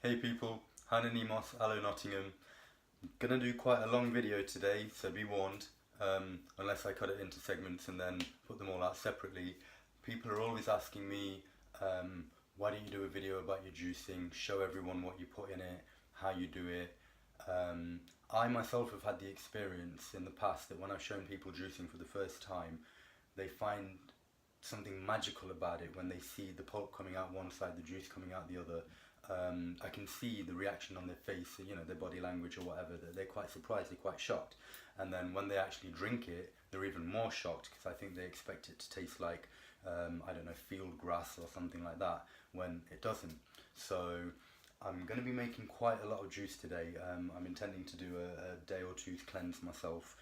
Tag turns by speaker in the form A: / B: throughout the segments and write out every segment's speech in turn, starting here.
A: Hey people, Hana, Nemos, Aloe Nottingham. I'm gonna do quite a long video today, so be warned, unless I cut it into segments and then put them all out separately. People are always asking me, why don't you do a video about your juicing, show everyone what you put in it, how you do it. I myself have had the experience in the past that when I've shown people juicing for the first time, they find something magical about it when they see the pulp coming out one side, the juice coming out the other. I can see the reaction on their face, you know, their body language or whatever, that they're quite surprised, they're quite shocked. And then when they actually drink it, they're even more shocked because I think they expect it to taste like, I don't know, field grass or something like that, when it doesn't. So I'm going to be making quite a lot of juice today. I'm intending to do a day or two to cleanse myself.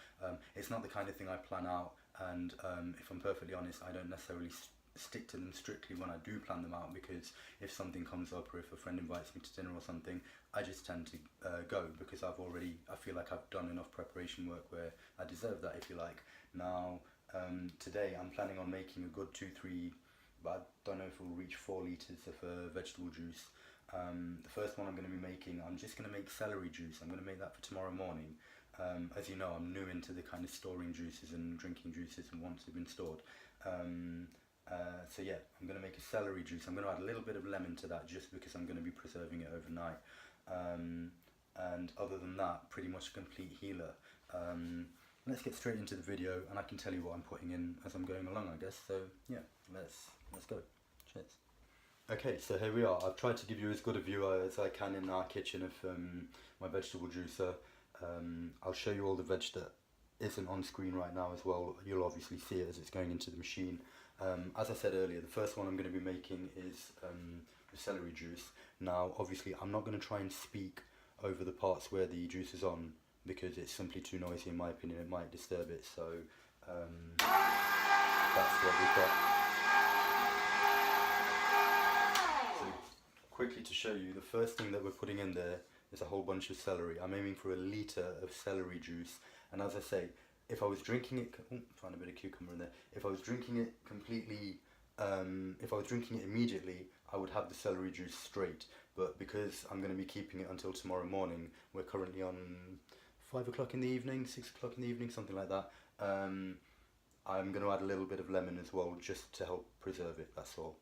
A: It's not the kind of thing I plan out, and if I'm perfectly honest, I don't necessarily stick to them strictly when I do plan them out, because if something comes up or if a friend invites me to dinner or something, I just tend to go because I feel like I've done enough preparation work where I deserve that, if you like. Now today I'm planning on making a good 2-3, but I don't know if we'll reach 4 litres of vegetable juice. The first one I'm going to be making, I'm just going to make celery juice. I'm going to make that for tomorrow morning. As you know, I'm new into the kind of storing juices and drinking juices and once they've been stored. So yeah, I'm going to make a celery juice. I'm going to add a little bit of lemon to that just because I'm going to be preserving it overnight. And other than that, pretty much a complete healer. Let's get straight into the video and I can tell you what I'm putting in as I'm going along, I guess. So yeah, let's go. Cheers. Okay, so here we are. I've tried to give you as good a view as I can in our kitchen of my vegetable juicer. I'll show you all the veg that isn't on screen right now as well. You'll obviously see it as it's going into the machine. As I said earlier, the first one I'm going to be making is the celery juice. Now obviously I'm not going to try and speak over the parts where the juice is on because it's simply too noisy in my opinion. It might disturb it, so that's what we've got. So quickly to show you, the first thing that we're putting in there is a whole bunch of celery. I'm aiming for 1 litre of celery juice, and as I say, if I was drinking it, find a bit of cucumber in there. If I was drinking it completely, if I was drinking it immediately, I would have the celery juice straight. But because I'm going to be keeping it until tomorrow morning, we're currently on 5 o'clock in the evening, 6 o'clock in the evening, something like that. I'm going to add a little bit of lemon as well, just to help preserve it, that's all.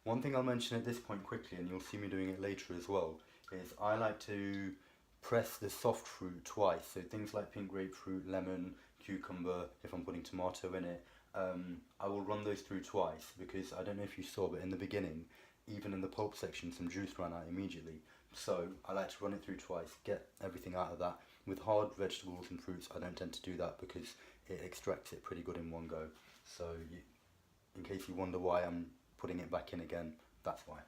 A: One thing I'll mention at this point quickly, and you'll see me doing it later as well, is I like to press the soft fruit twice. So things like pink grapefruit, lemon, cucumber, if I'm putting tomato in it, I will run those through twice because I don't know if you saw, but in the beginning, even in the pulp section, some juice ran out immediately. So I like to run it through twice, get everything out of that. With hard vegetables and fruits, I don't tend to do that because it extracts it pretty good in one go. So in case you wonder why I'm putting it back in again, that's why.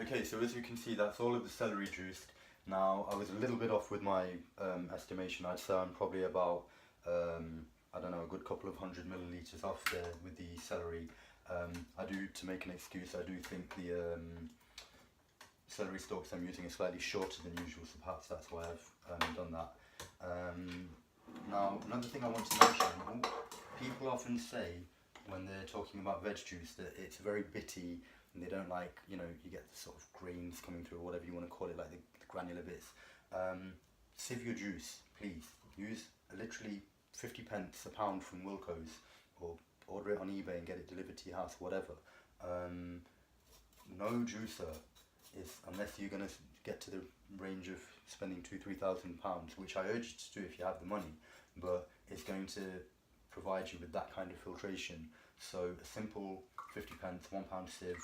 A: Okay, so as you can see, that's all of the celery juice. Now, I was a little bit off with my estimation. I'd say I'm probably about, I don't know, a good couple of 100 millilitres off there with the celery. I do, to make an excuse, I do think the celery stalks I'm using are slightly shorter than usual, so perhaps that's why I've done that. Now, another thing I want to mention, people often say when they're talking about veg juice that it's very bitty and they don't like, you know, you get the sort of grains coming through or whatever you want to call it, like the granular bits. Sieve your juice, please. Use literally 50p a pound from Wilko's, or order it on eBay and get it delivered to your house, whatever. No juicer is, unless you're going to get to the range of spending £2,000-3,000, which I urge you to do if you have the money, but it's going to provide you with that kind of filtration. So a simple 50p, £1 sieve,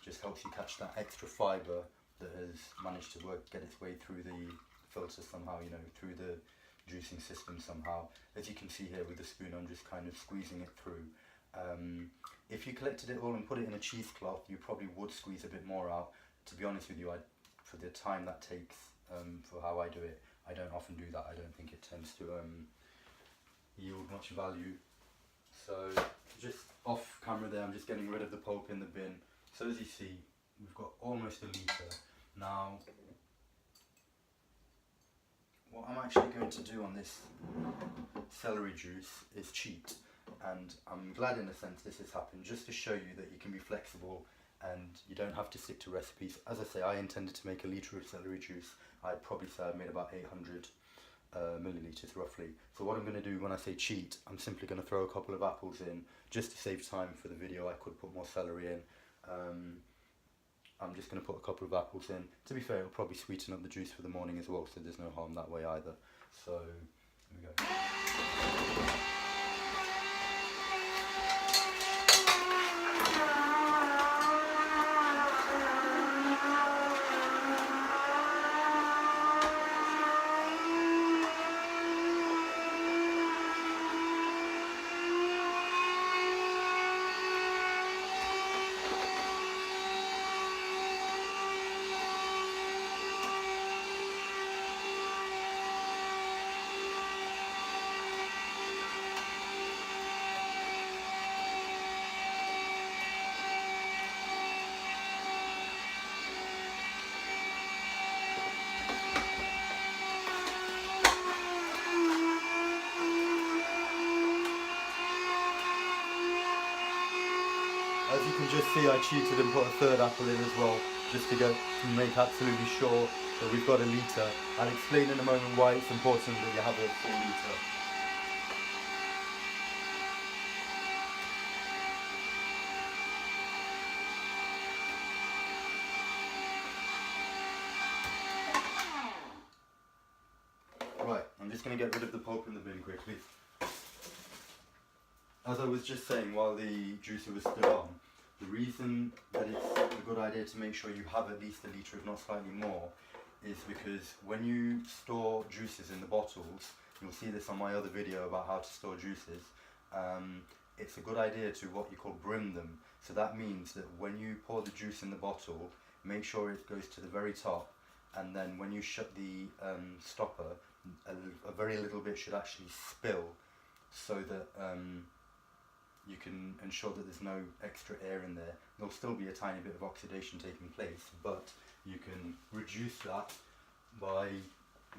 A: just helps you catch that extra fibre that has managed to get its way through the filter somehow, you know, through the juicing system somehow. As you can see here with the spoon, I'm just kind of squeezing it through. If you collected it all and put it in a cheesecloth, you probably would squeeze a bit more out. To be honest with you, for the time that takes, for how I do it, I don't often do that. I don't think it tends to yield much value. So just off camera there, I'm just getting rid of the pulp in the bin. So as you see, we've got almost a litre. Now, what I'm actually going to do on this celery juice is cheat, and I'm glad in a sense this has happened, just to show you that you can be flexible and you don't have to stick to recipes. As I say, I intended to make a litre of celery juice. I'd probably say I made about 800 millilitres roughly. So what I'm going to do when I say cheat, I'm simply going to throw a couple of apples in, just to save time for the video. I could put more celery in. I'm just going to put a couple of apples in. To be fair, it'll probably sweeten up the juice for the morning as well, so there's no harm that way either. So, here we go. As you can just see, I cheated and put a third apple in as well, just to make absolutely sure that we've got a litre. I'll explain in a moment why it's important that you have a full litre. Right, I'm just going to get rid of the pulp in the bin quickly. As I was just saying while the juicer was still on, the reason that it's a good idea to make sure you have at least a litre, if not slightly more, is because when you store juices in the bottles, you'll see this on my other video about how to store juices, it's a good idea to what you call brim them. So that means that when you pour the juice in the bottle, make sure it goes to the very top, and then when you shut the stopper, a very little bit should actually spill, so that you can ensure that there's no extra air in there. There'll still be a tiny bit of oxidation taking place, but you can reduce that by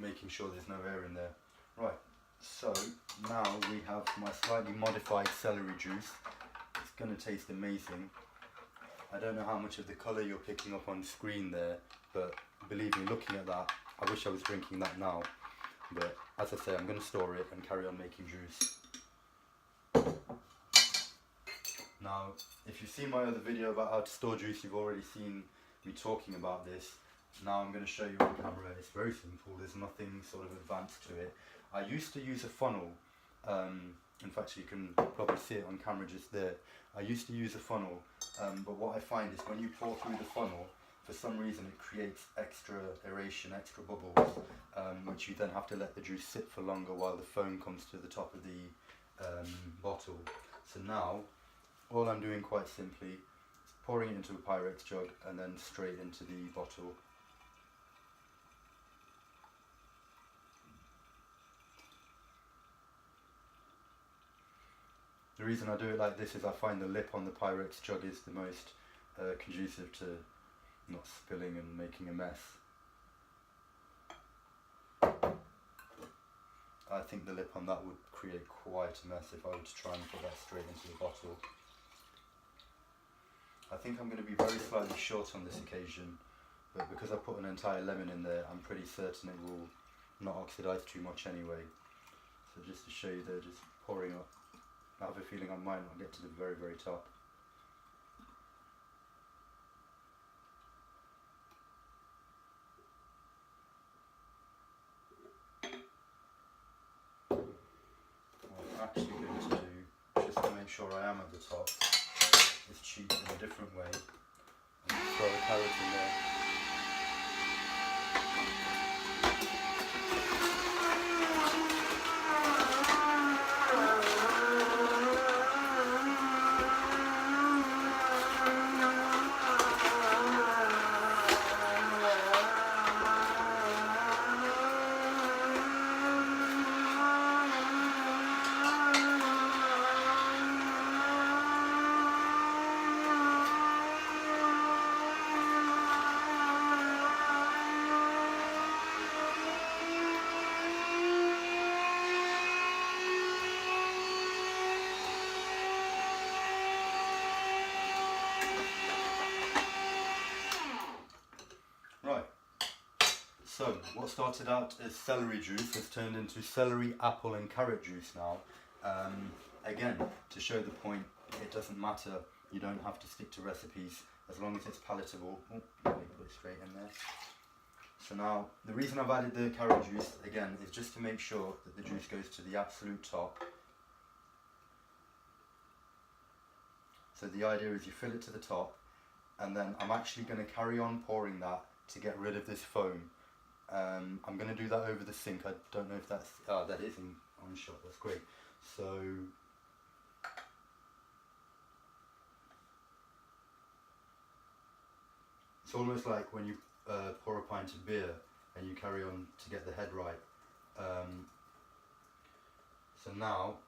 A: making sure there's no air in there. Right, so now we have my slightly modified celery juice. It's going to taste amazing. I don't know how much of the colour you're picking up on screen there, but believe me, looking at that, I wish I was drinking that now. But as I say, I'm going to store it and carry on making juice. Now, if you've seen my other video about how to store juice, you've already seen me talking about this. Now I'm going to show you on camera. It's very simple, there's nothing sort of advanced to it. I used to use a funnel. In fact, you can probably see it on camera just there. I used to use a funnel, but what I find is when you pour through the funnel, for some reason it creates extra aeration, extra bubbles, which you then have to let the juice sit for longer while the foam comes to the top of the bottle. So now, all I'm doing quite simply is pouring it into a Pyrex jug and then straight into the bottle. The reason I do it like this is I find the lip on the Pyrex jug is the most conducive to not spilling and making a mess. I think the lip on that would create quite a mess if I were to try and put that straight into the bottle. I think I'm going to be very slightly short on this occasion, but because I put an entire lemon in there, I'm pretty certain it will not oxidize too much anyway. So just to show you, they're just pouring up. I have a feeling I might not get to the very, very top. What I'm actually going to do, just to make sure I am at the top, is cheat in a different way and throw a carrot in there. Right, so what started out as celery juice has turned into celery, apple and carrot juice now. Again, to show the point, it doesn't matter, you don't have to stick to recipes as long as it's palatable. Oh, let me put it straight in there. So now, the reason I've added the carrot juice, again, is just to make sure that the juice goes to the absolute top. So the idea is you fill it to the top, and then I'm actually going to carry on pouring that to get rid of this foam. I'm going to do that over the sink. I don't know if that's, that is on shot, that's great. So, it's almost like when you pour a pint of beer and you carry on to get the head right. So now,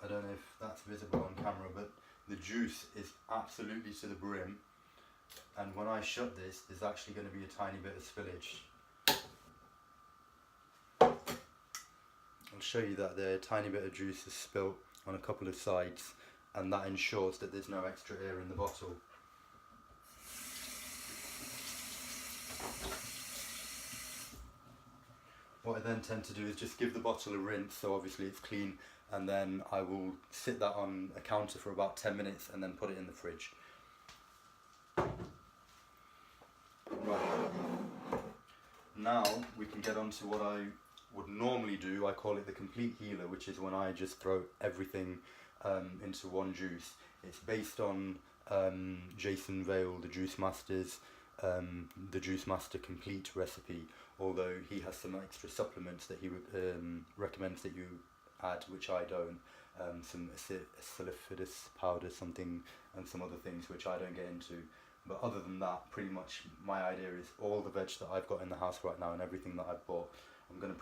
A: I don't know if that's visible on camera, but the juice is absolutely to the brim. And when I shut this, there's actually going to be a tiny bit of spillage. I'll show you that there, a tiny bit of juice is spilt on a couple of sides, and that ensures that there's no extra air in the bottle. What I then tend to do is just give the bottle a rinse, so obviously it's clean, and then I will sit that on a counter for about 10 minutes and then put it in the fridge. Right, now we can get on to what I would normally do. I call it the complete healer, which is when I just throw everything into one juice. It's based on Jason Vale, the Juice Master's the Juice Master Complete recipe, although he has some extra supplements that he recommends that you add, which I don't. Some salifidus powder, something, and some other things which I don't get into. But other than that, pretty much my idea is all the veg that I've got in the house right now and everything that I've bought, I'm going to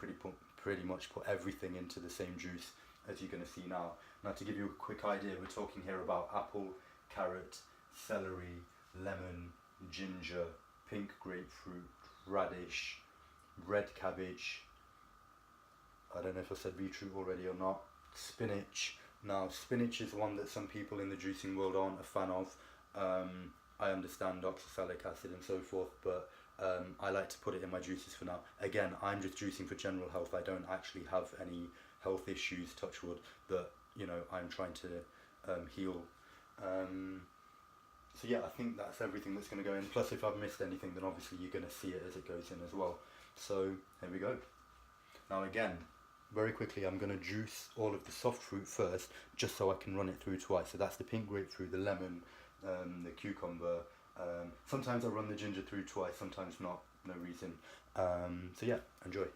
A: pretty much put everything into the same juice as you're going to see now. Now, to give you a quick idea, we're talking here about apple, carrot, celery, lemon, ginger, pink grapefruit, radish, red cabbage, I don't know if I said beetroot already or not, spinach. Now, spinach is one that some people in the juicing world aren't a fan of. I understand oxalic acid and so forth, but I like to put it in my juices for now. Again, I'm just juicing for general health. I don't actually have any health issues, touch wood, that, you know, I'm trying to heal. So yeah, I think that's everything that's going to go in. Plus, if I've missed anything, then obviously you're going to see it as it goes in as well. So here we go. Now again, very quickly, I'm going to juice all of the soft fruit first, just so I can run it through twice. So that's the pink grapefruit, the lemon, the cucumber. Sometimes I run the ginger through twice, sometimes not, no reason. So yeah, enjoy.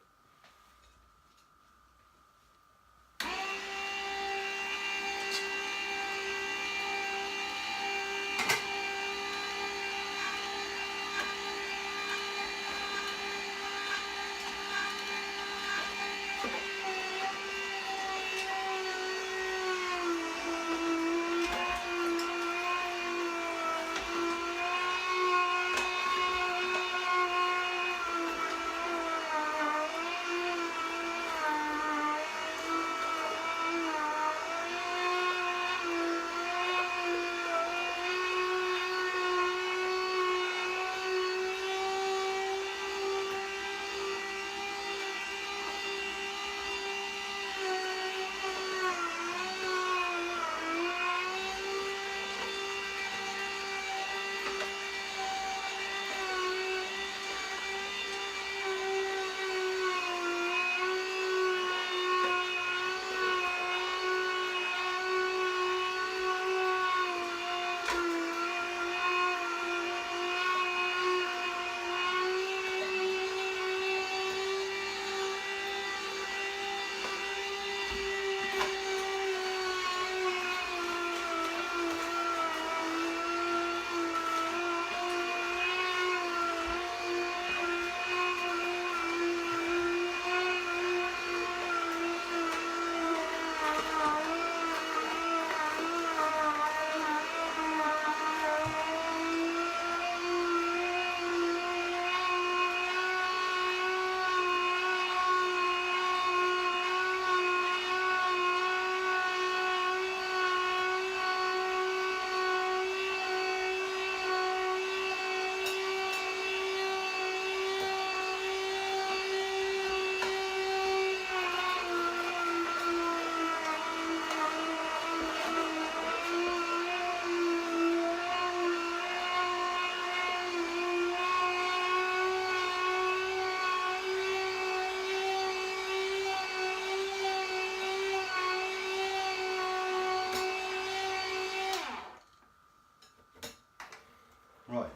A: Right,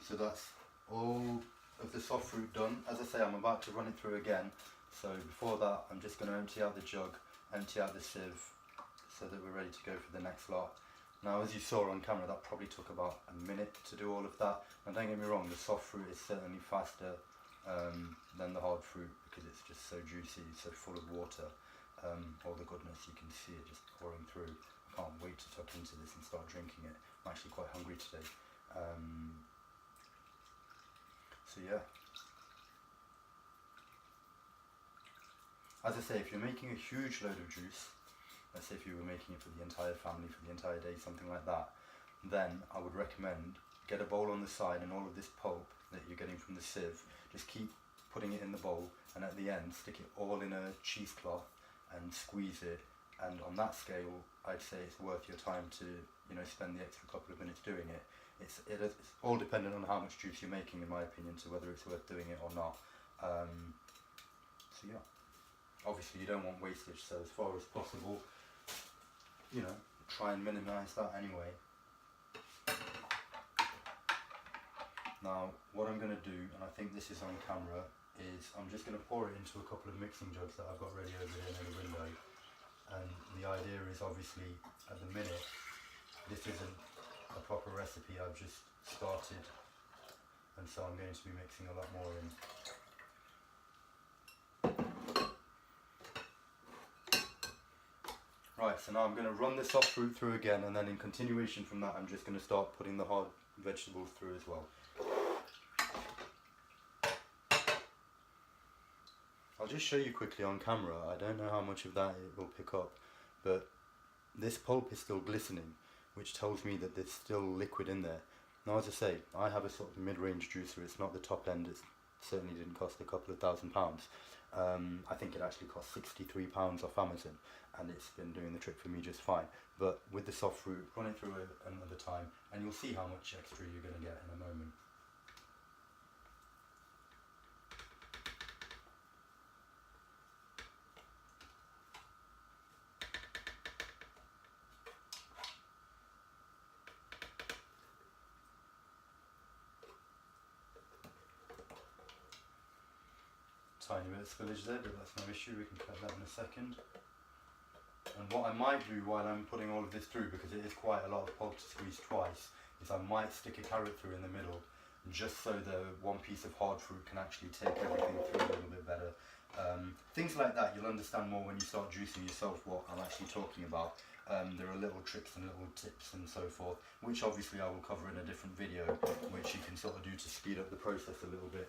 A: so that's all of the soft fruit done. As I say, I'm about to run it through again. So before that, I'm just going to empty out the jug, empty out the sieve, so that we're ready to go for the next lot. Now, as you saw on camera, that probably took about a minute to do all of that. And don't get me wrong, the soft fruit is certainly faster than the hard fruit because it's just so juicy, so full of water. All the goodness, you can see it just pouring through. I can't wait to tuck into this and start drinking it. I'm actually quite hungry today. So yeah. As I say, if you're making a huge load of juice, let's say if you were making it for the entire family, for the entire day, something like that, then I would recommend get a bowl on the side and all of this pulp that you're getting from the sieve, just keep putting it in the bowl, and at the end stick it all in a cheesecloth and squeeze it. And on that scale, I'd say it's worth your time to, you know, spend the extra couple of minutes doing it. It's all dependent on how much juice you're making, in my opinion, to whether it's worth doing it or not. So yeah, obviously you don't want wastage, so as far as possible, you know, try and minimise that anyway. Now, what I'm going to do, and I think this is on camera, is I'm just going to pour it into a couple of mixing jugs that I've got ready over here near the window. And the idea is, obviously, at the minute, this isn't a proper recipe, I've just started, and so I'm going to be mixing a lot more in. Right, so now I'm going to run the soft fruit through again, and then in continuation from that I'm just going to start putting the hard vegetables through as well. I'll just show you quickly on camera. I don't know how much of that it will pick up, but this pulp is still glistening, which tells me that there's still liquid in there. Now, as I say, I have a sort of mid-range juicer. It's not the top end. It certainly didn't cost a couple of £1,000s. I think it actually cost £63 off Amazon, and it's been doing the trick for me just fine. But with the soft fruit, run it through another time, and you'll see how much extra you're going to get in a moment. Tiny bit of spillage there, but that's no issue, we can cut that in a second. And what I might do while I'm putting all of this through, because it is quite a lot of pulp to squeeze twice, is I might stick a carrot through in the middle, just so the one piece of hard fruit can actually take everything through a little bit better. Things like that, you'll understand more when you start juicing yourself what I'm actually talking about. There are little tricks and little tips and so forth, which obviously I will cover in a different video, which you can sort of do to speed up the process a little bit.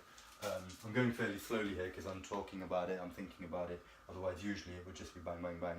A: I'm going fairly slowly here because I'm talking about it, I'm thinking about it, otherwise usually it would just be bang bang bang.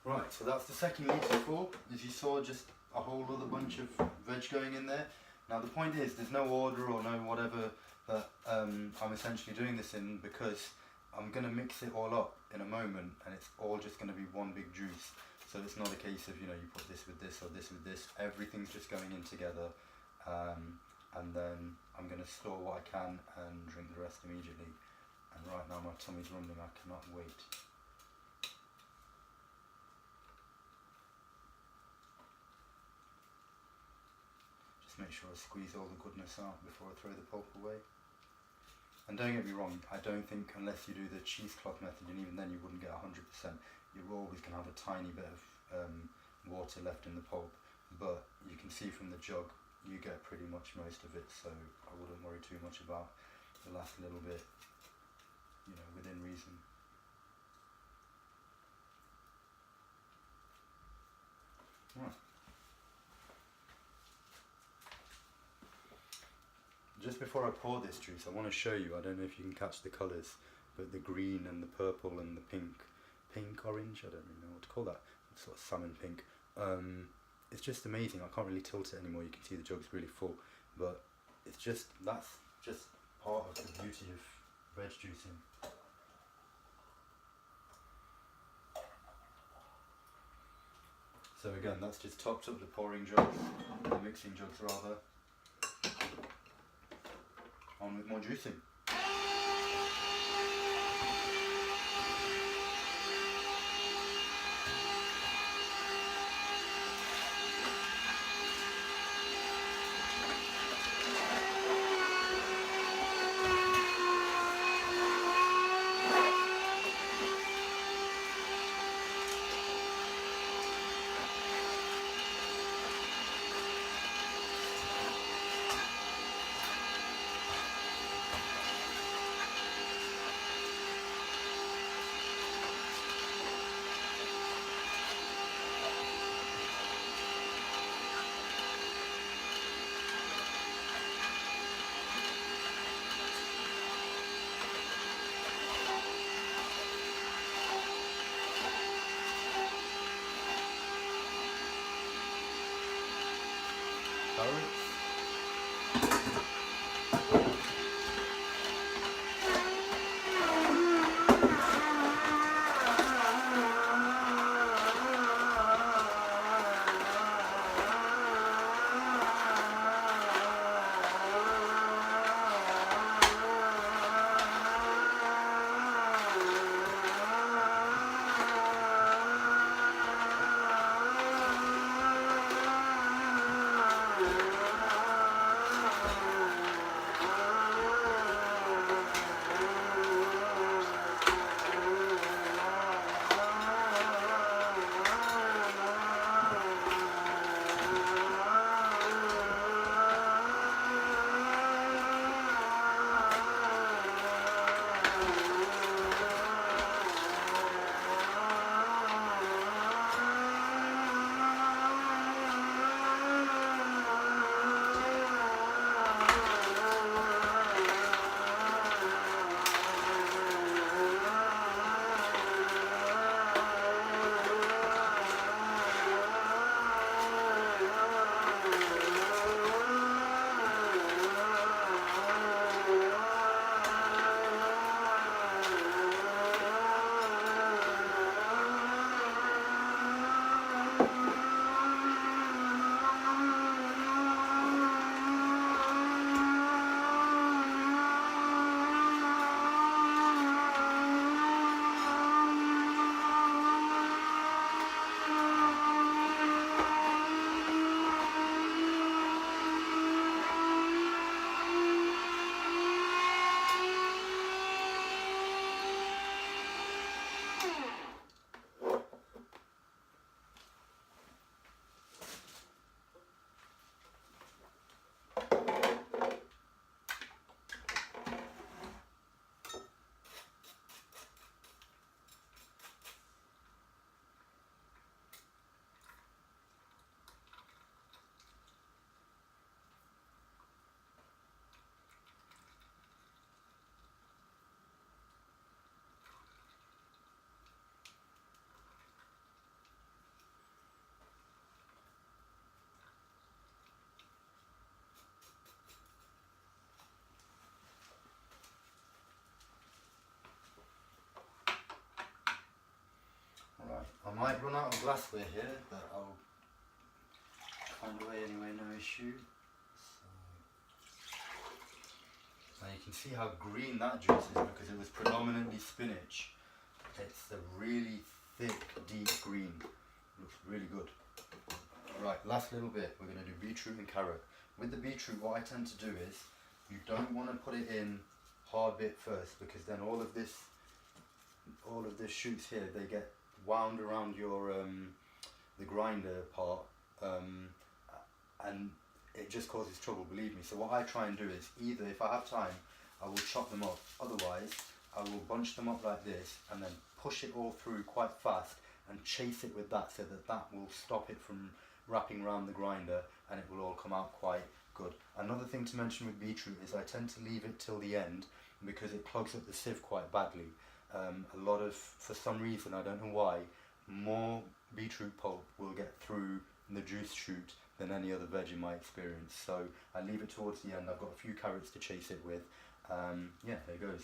A: Right, so that's the second litre full. As you saw, just a whole other bunch of veg going in there. Now the point is, there's no order or no whatever that I'm essentially doing this in, because I'm going to mix it all up in a moment and it's all just going to be one big juice. So it's not a case of, you know, you put this with this or this with this. Everything's just going in together. And then I'm going to store what I can and drink the rest immediately. And right now my tummy's rumbling, I cannot wait. Just make sure I squeeze all the goodness out before I throw the pulp away. And don't get me wrong, I don't think unless you do the cheesecloth method, and even then you wouldn't get 100%, you're always going to have a tiny bit of water left in the pulp. But you can see from the jug, you get pretty much most of it, so I wouldn't worry too much about the last little bit, you know, within reason. Right. Just before I pour this juice, I want to show you, I don't know if you can catch the colours, but the green and the purple and the pink orange, I don't really know what to call that, sort of salmon pink. It's just amazing. I can't really tilt it anymore, you can see the jug's really full, but it's just, that's just part of the beauty of veg juicing. So again, that's just topped up the pouring jugs, the mixing jugs rather. On with more juicing. might run out of glassware here, but I'll find a way anyway, no issue. So, now you can see how green that juice is because it was predominantly spinach. It's a really thick, deep green. Looks really good. Right, last little bit, we're going to do beetroot and carrot. With the beetroot, what I tend to do is, you don't want to put it in hard bit first, because then all of this shoots here, they get wound around your the grinder part, and it just causes trouble, believe me. So what I try and do is, either if I have time, I will chop them up, otherwise I will bunch them up like this and then push it all through quite fast and chase it with that, so that will stop it from wrapping around the grinder and it will all come out quite good. Another thing to mention with beetroot is I tend to leave it till the end because it clogs up the sieve quite badly. For some reason, I don't know why, more beetroot pulp will get through the juice chute than any other veg in my experience. So I leave it towards the end. I've got a few carrots to chase it with. Yeah, there it goes.